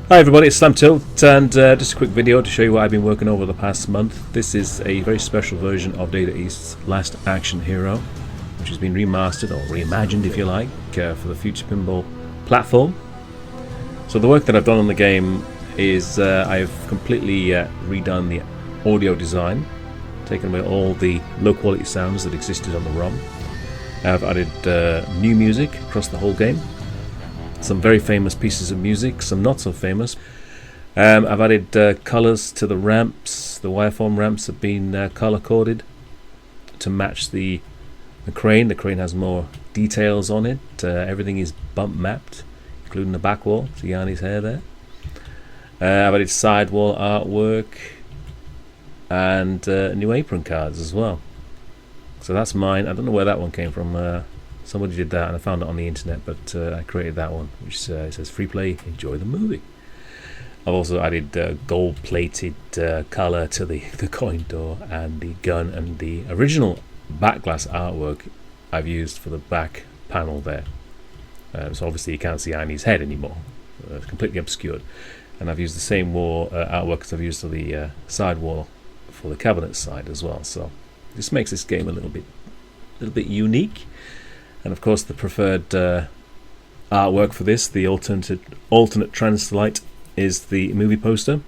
Hi everybody, it's Slam Tilt, and just a quick video to show you what I've been working over the past month. This is a very special version of Data East's Last Action Hero, which has been remastered, or reimagined if you like, for the Future Pinball platform. So the work that I've done on the game is I've completely redone the audio design, taken away all the low quality sounds that existed on the ROM. I've added new music across the whole game. Some very famous pieces of music, some not so famous. I've added colours to the ramps. The wireform ramps have been colour coded to match the crane. The crane has more details on it. Everything is bump mapped, including the back wall. See Yanni's hair there. I've added sidewall artwork and new apron cards as well. So that's mine. I don't know where that one came from. Somebody did that and I found it on the internet, but I created that one, which says free play, enjoy the movie. I've also added gold-plated colour to the coin door and the gun, and the original back glass artwork I've used for the back panel there. So obviously you can't see Annie's head anymore. It's completely obscured. And I've used the same wall artwork as I've used for the side wall for the cabinet side as well. So this makes this game a little bit unique. And of course the preferred artwork for this, the alternate translate, is the movie poster.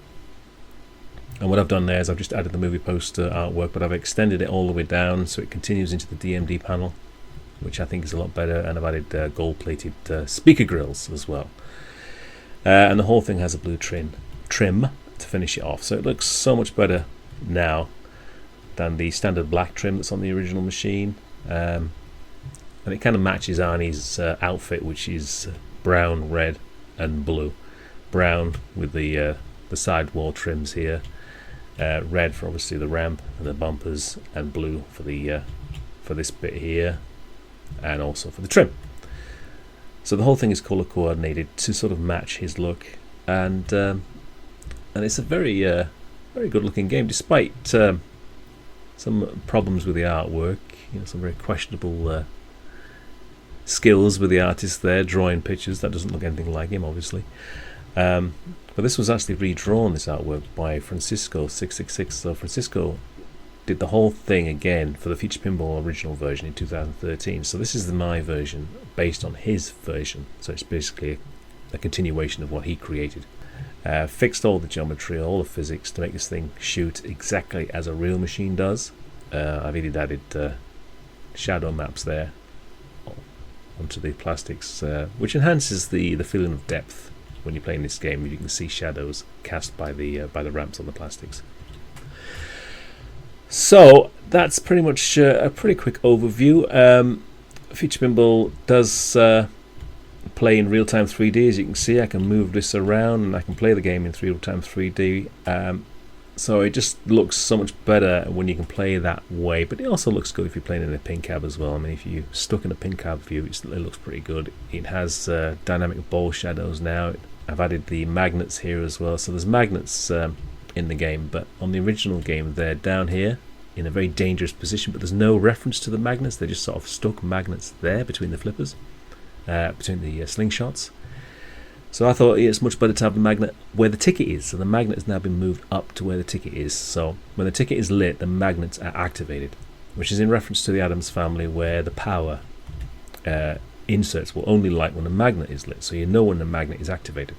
And what I've done there is I've just added the movie poster artwork, but I've extended it all the way down so it continues into the DMD panel, which I think is a lot better. And I've added gold-plated speaker grills as well. And the whole thing has a blue trim to finish it off. So it looks so much better now than the standard black trim that's on the original machine. And it kind of matches Arnie's outfit, which is brown, red and blue. Brown with the side wall trims here, red for obviously the ramp and the bumpers, and blue for the for this bit here, and also for the trim. So the whole thing is color coordinated to sort of match his look, and it's a very good looking game, despite some problems with the artwork. You know, some very questionable skills with the artist there, drawing pictures. That doesn't look anything like him, obviously. But this was actually redrawn, this artwork, by Francisco 666. So Francisco did the whole thing again for the Future Pinball original version in 2013. So this is my version based on his version. So it's basically a continuation of what he created. Fixed all the geometry, all the physics to make this thing shoot exactly as a real machine does. I've even added shadow maps there onto the plastics, which enhances the feeling of depth when you're playing this game. You can see shadows cast by the ramps on the plastics. So that's pretty much a pretty quick overview. Future Pinball does play in real-time 3D. As you can see, I can move this around and I can play the game in real-time 3D. So it just looks so much better when you can play that way, but it also looks good if you're playing in a pin cab as well. I mean, if you're stuck in a pin cab view, it looks pretty good. It has dynamic ball shadows now. I've added the magnets here as well. So there's magnets in the game, but on the original game they're down here in a very dangerous position, but there's no reference to the magnets. They're just sort of stuck magnets there between the flippers, between the slingshots. So I thought it's much better to have the magnet where the ticket is. So the magnet has now been moved up to where the ticket is. So when the ticket is lit, the magnets are activated, which is in reference to the Addams family, where the power inserts will only light when the magnet is lit. So you know when the magnet is activated.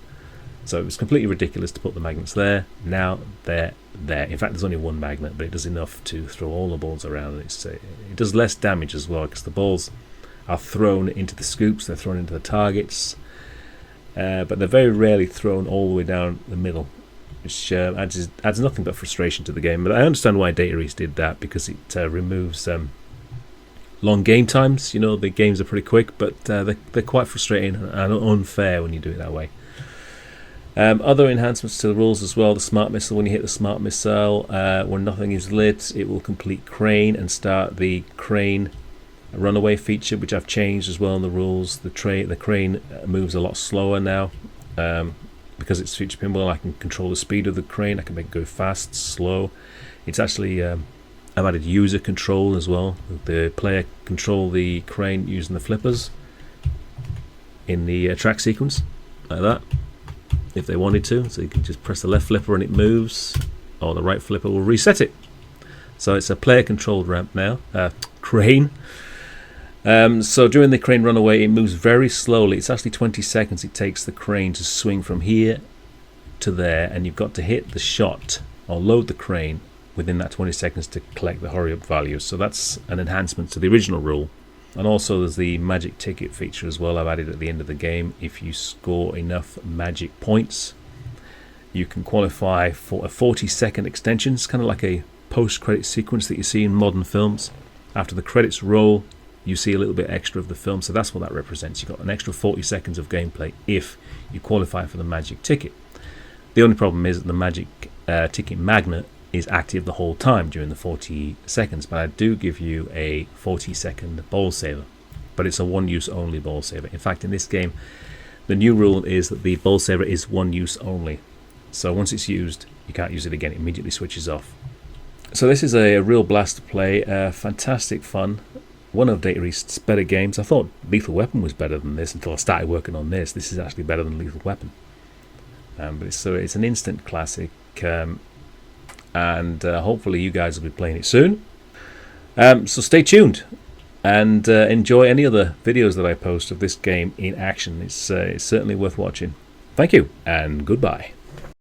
So it was completely ridiculous to put the magnets there. Now they're there. In fact, there's only one magnet, but it does enough to throw all the balls around. And it does less damage as well, because the balls are thrown into the scoops, they're thrown into the targets. But they're very rarely thrown all the way down the middle, which adds nothing but frustration to the game. But I understand why Data East did that, because it removes long game times. You know, the games are pretty quick, but they're quite frustrating and unfair when you do it that way. Other enhancements to the rules as well. The smart missile, when you hit the smart missile, when nothing is lit, it will complete crane and start the crane runaway feature, which I've changed as well in the rules. The crane moves a lot slower now, because it's Future Pinball. I can control the speed of the crane. I can make it go fast, slow. It's actually I've added user control as well. The player control the crane using the flippers in the track sequence, like that. if they wanted to. So you can just press the left flipper and it moves, or the right flipper will reset it. So it's a player-controlled ramp now, crane. So during the crane runaway, it moves very slowly. It's actually 20 seconds it takes the crane to swing from here to there, and you've got to hit the shot or load the crane within that 20 seconds to collect the hurry up value. So that's an enhancement to the original rule. And also there's the magic ticket feature as well I've added at the end of the game. If you score enough magic points, you can qualify for a 40-second extension. It's kind of like a post-credit sequence that you see in modern films. After the credits roll, you see a little bit extra of the film, so that's what that represents. You've got an extra 40 seconds of gameplay if you qualify for the magic ticket. The only problem is that the magic ticket magnet is active the whole time during the 40 seconds, but I do give you a 40-second ball saver, but it's a one-use only ball saver. In fact, in this game, the new rule is that the ball saver is one use only, so once it's used, you can't use it again. It immediately switches off. So this is a real blast to play, fantastic fun. One of Data East's better games. I thought Lethal Weapon was better than this until I started working on this. This is actually better than Lethal Weapon. But it's an instant classic, and hopefully you guys will be playing it soon. So stay tuned and enjoy any other videos that I post of this game in action. It's certainly worth watching. Thank you and goodbye.